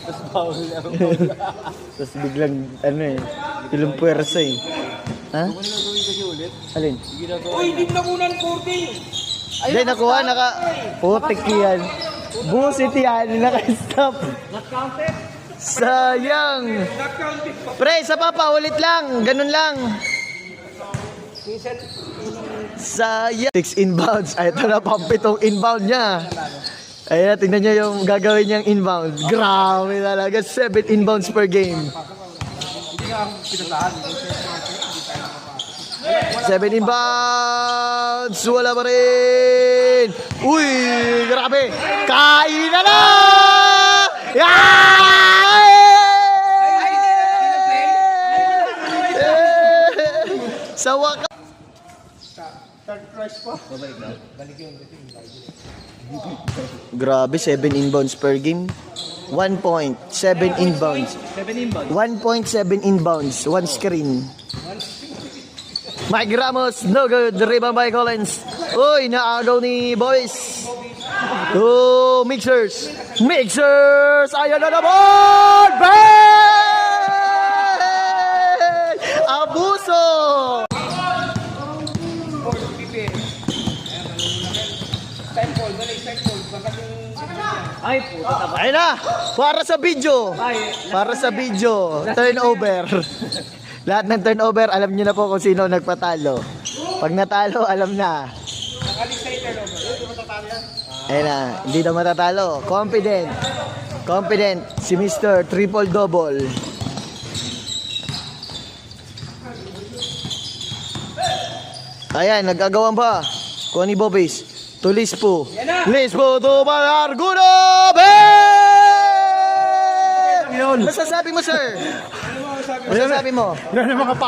Tapos foul. Tapos biglang, ano eh, ilong puwersa eh. Ha? Kung ano gagawin kasi ulit, Alin? ginagawa Uy, niya. di nakunan 40. Hindi, nakuha, putik yan. Busit yan, naka-stop. Not counted. Sayang. Not counted pa. Pre, isa pa, paulit lang. Ganun lang. Sayang. 6 inbounds. Ay, ito na, pampitong inbound niya. Ayan, tingnan niyo yung gagawin niyang inbound. Grabe talaga, 7 inbounds per game. Hindi nga ako pinasahan. 7 inbounds, wala pa rin. Uy, grabe. Kain na na! Sa wakas. Third prize pa. Grabe, 7 inbounds per game. 1.7 inbounds. 7 inbound. 1.7 inbounds, 1 screen. Mike Ramos, no good. Rebound by Collins. Uy, naagaw ni Boys. Oh, Mixers. Mixers! Ayan na naman! Bang! Abuso! Ay, puto na ba? Ayun na! Para sa video! Para sa video. Turnover. Lahat ng turnover, alam niyo na po kung sino nagpatalo. Pag natalo, alam na. Ayun na, hindi na matatalo. Confident. Confident. Si Mr. Triple Double. Ayan, nagagawan ba? Connie Bobis. To Lispo. Lispo to Malarguno! Masasabi mo, sir? Masasabi mo? Yan ang mga